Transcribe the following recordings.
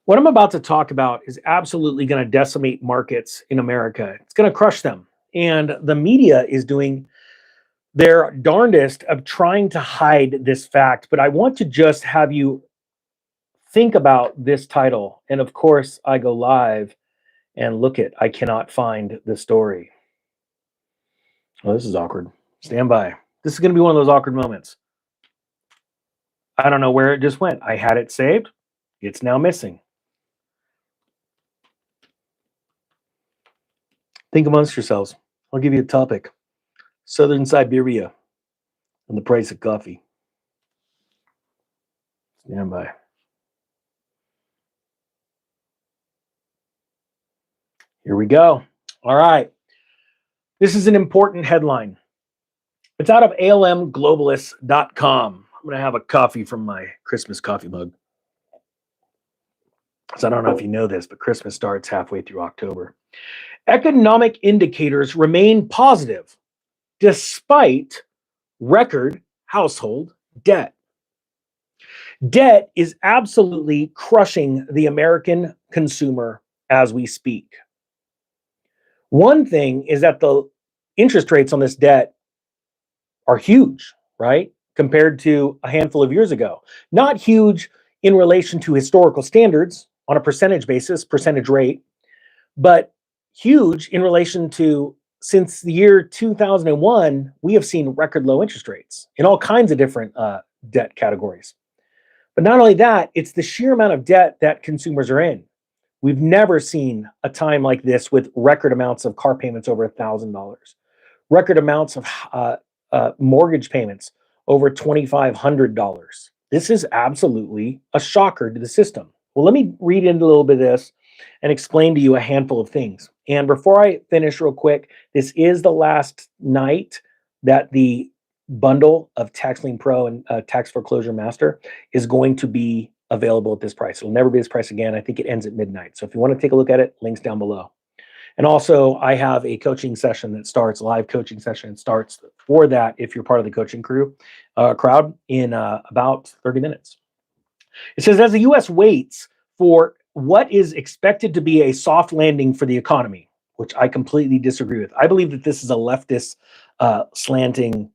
What I'm about to talk about is absolutely going to decimate markets in America. It's going to crush them. And the media is doing their darndest of trying to hide this fact. But I want to just have you think about this title. And of course, I go live and look it. I cannot find the story. Oh, this is awkward. Stand by. This is going to be one of those awkward moments. I don't know where it just went. I had it saved. It's now missing. Think amongst yourselves. I'll give you a topic. Southern Siberia and the price of coffee. Stand by. Here we go. All right. This is an important headline. It's out of almglobalists.com. I'm going to have a coffee from my Christmas coffee mug. So I don't know if you know this, but Christmas starts halfway through October. Economic indicators remain positive despite record household debt. Debt is absolutely crushing the American consumer as we speak. One thing is that the interest rates on this debt are huge, right? Compared to a handful of years ago. Not huge in relation to historical standards on a percentage basis, percentage rate, but huge in relation to since the year 2001, we have seen record low interest rates in all kinds of different debt categories. But not only that, it's the sheer amount of debt that consumers are in. We've never seen a time like this with record amounts of car payments over $1,000, record amounts of mortgage payments over $2,500. This is absolutely a shocker to the system. Well, let me read into a little bit of this and explain to you a handful of things. And before I finish real quick, this is the last night that the bundle of Tax Lien Pro and Tax Foreclosure Master is going to be available at this price. It'll never be this price again. I think it ends at midnight. So if you want to take a look at it, links down below. And also, I have a coaching session that starts, live coaching session starts for that if you're part of the coaching crowd in about 30 minutes. It says, as the U.S. waits for what is expected to be a soft landing for the economy, which I completely disagree with. I believe that this is a leftist slanting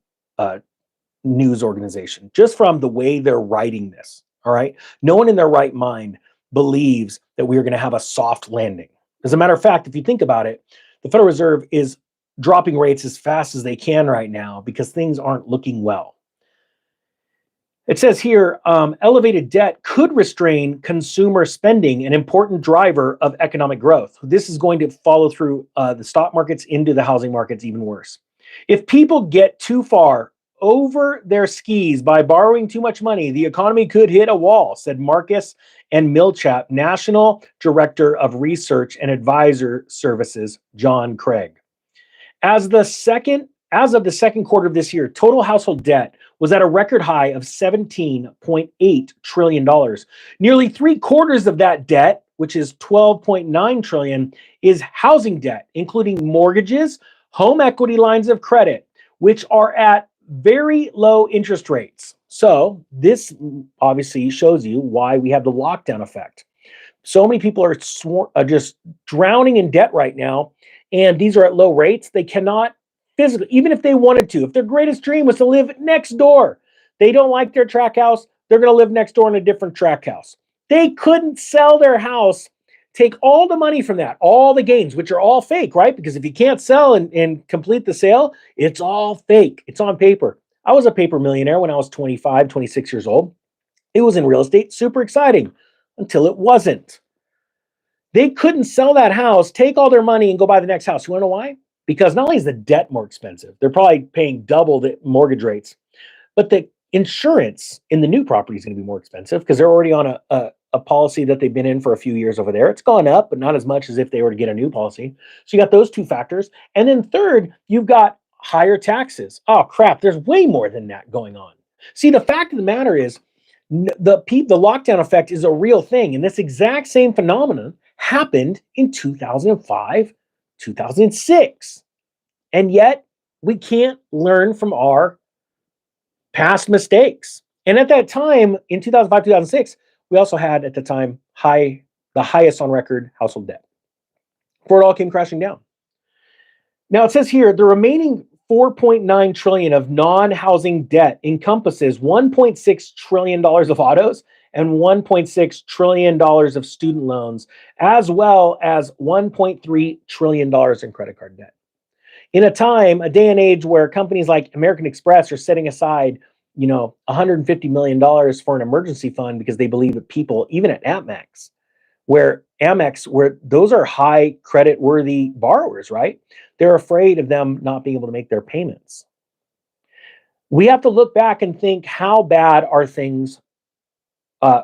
news organization, just from the way they're writing this, all right? No one in their right mind believes that we are going to have a soft landing. As a matter of fact, if you think about it, the Federal Reserve is dropping rates as fast as they can right now because things aren't looking well. It says here, elevated debt could restrain consumer spending, an important driver of economic growth. This is going to follow through the stock markets into the housing markets even worse. If people get too far over their skis by borrowing too much money, the economy could hit a wall, said Marcus and Milchap, National Director of Research and Advisor Services, John Craig. As of the second quarter of this year, total household debt was at a record high of $17.8 trillion. Nearly 3/4 of that debt, which is $12.9 trillion, is housing debt, including mortgages, home equity lines of credit, which are at very low interest rates. So this obviously shows you why we have the lockdown effect. So many people are just drowning in debt right now, and these are at low rates. They cannot physically, even if they wanted to, if their greatest dream was to live next door, they don't like their track house, they're going to live next door in a different track house. They couldn't sell their house, take all the money from that, all the gains, which are all fake, right? Because if you can't sell and complete the sale, it's all fake. It's on paper. I was a paper millionaire when I was 25, 26 years old. It was in real estate, super exciting, until it wasn't. They couldn't sell that house, take all their money, and go buy the next house. You want to know why? Because not only is the debt more expensive, they're probably paying double the mortgage rates, but the insurance in the new property is going to be more expensive because they're already on a policy that they've been in for a few years over there. It's gone up, but not as much as if they were to get a new policy. So you got those two factors. And then third, you've got higher taxes. Oh, crap, there's way more than that going on. See, the fact of the matter is the lockdown effect is a real thing. And this exact same phenomenon happened in 2005, 2006. And yet we can't learn from our past mistakes. And at that time, in 2005, 2006, we also had at the time high the highest on record household debt before it all came crashing down. Now it says here the remaining 4.9 trillion of non-housing debt encompasses 1.6 trillion dollars of autos and 1.6 trillion dollars of student loans, as well as 1.3 trillion dollars in credit card debt. In a day and age where companies like American Express are setting aside, $150 million for an emergency fund because they believe that people, even at Amex, where those are high credit worthy borrowers, right? They're afraid of them not being able to make their payments. We have to look back and think, how bad are things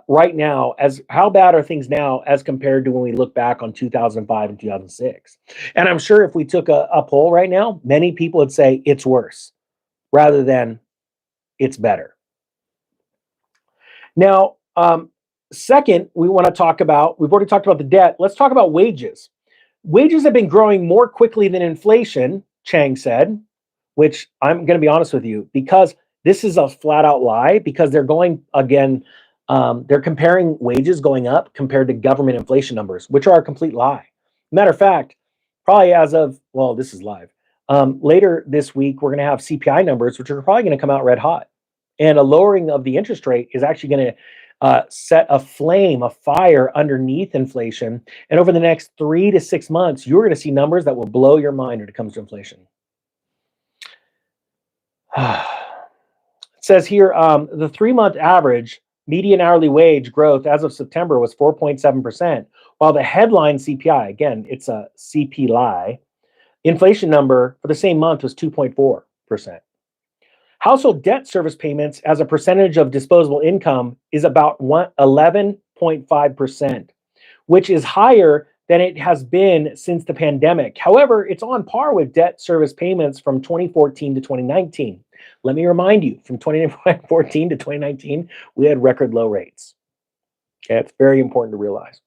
right now, how bad are things now as compared to when we look back on 2005 and 2006? And I'm sure if we took a poll right now, many people would say it's worse rather than it's better. Now, second, we've already talked about the debt. Let's talk about wages. Wages have been growing more quickly than inflation, Chang said, which I'm going to be honest with you, because this is a flat out lie, because they're comparing wages going up compared to government inflation numbers, which are a complete lie. Matter of fact, probably this is live. Later this week, we're going to have CPI numbers, which are probably going to come out red hot. And a lowering of the interest rate is actually going to set a fire underneath inflation. And over the next 3 to 6 months, you're going to see numbers that will blow your mind when it comes to inflation. It says here, the 3-month average median hourly wage growth as of September was 4.7%, while the headline CPI, again, it's a CPI, inflation number for the same month was 2.4%. Household debt service payments as a percentage of disposable income is about 11.5%, which is higher than it has been since the pandemic. However, it's on par with debt service payments from 2014 to 2019. Let me remind you, from 2014 to 2019, we had record low rates. Okay, it's very important to realize.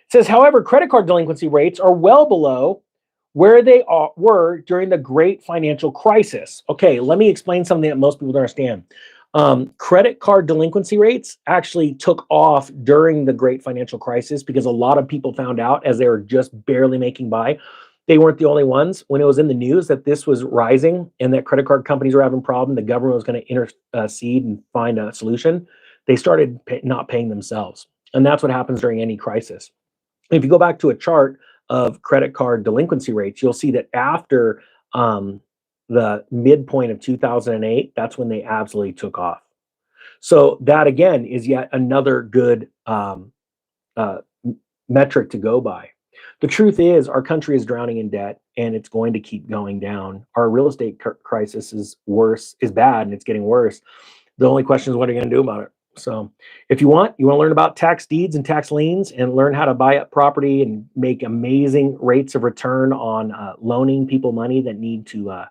It says, however, credit card delinquency rates are well below where they were during the great financial crisis. Okay, let me explain something that most people don't understand. Credit card delinquency rates actually took off during the great financial crisis because a lot of people found out as they were just barely making by. They weren't the only ones. When it was in the news that this was rising and that credit card companies were having a problem, the government was going to intercede and find a solution. They started not paying themselves. And that's what happens during any crisis. If you go back to a chart of credit card delinquency rates, you'll see that after the midpoint of 2008, that's when they absolutely took off. So that, again, is yet another good metric to go by. The truth is, our country is drowning in debt, and it's going to keep going down. Our real estate crisis is bad, and it's getting worse. The only question is, what are you going to do about it? So if you want to learn about tax deeds and tax liens and learn how to buy up property and make amazing rates of return on loaning people money that need to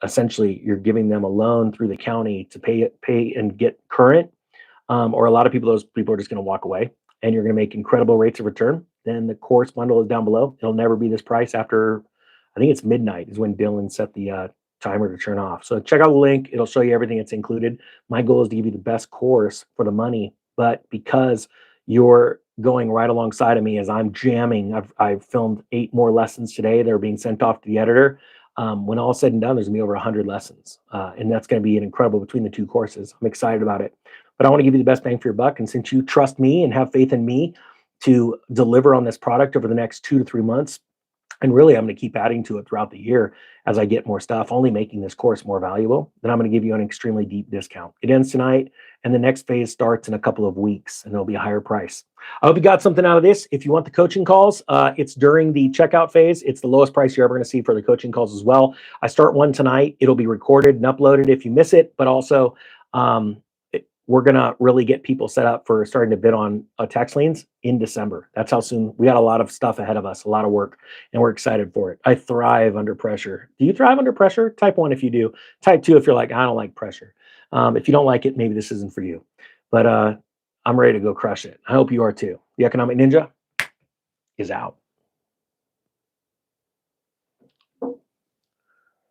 essentially you're giving them a loan through the county to pay and get current, or a lot of people, those people are just going to walk away, and you're going to make incredible rates of return, then the course bundle is down below. It'll never be this price after, I think it's midnight is when Dylan set the timer to turn off. So check out the link. It'll show you everything that's included. My goal is to give you the best course for the money, but because you're going right alongside of me as I'm jamming, I've filmed 8 more lessons today. They're being sent off to the editor. When all said and done, there's gonna be over 100 lessons. And that's gonna be an incredible between the 2 courses. I'm excited about it, but I want to give you the best bang for your buck. And since you trust me and have faith in me to deliver on this product over the next 2 to 3 months, and really, I'm going to keep adding to it throughout the year as I get more stuff, only making this course more valuable. Then I'm going to give you an extremely deep discount. It ends tonight, and the next phase starts in a couple of weeks, and it'll be a higher price. I hope you got something out of this. If you want the coaching calls, it's during the checkout phase. It's the lowest price you're ever going to see for the coaching calls as well. I start one tonight. It'll be recorded and uploaded if you miss it, but also we're going to really get people set up for starting to bid on tax liens in December. That's how soon. We got a lot of stuff ahead of us, a lot of work, and we're excited for it. I thrive under pressure. Do you thrive under pressure? Type 1 if you do. Type 2 if you're like, I don't like pressure. If you don't like it, maybe this isn't for you. But I'm ready to go crush it. I hope you are too. The Economic Ninja is out.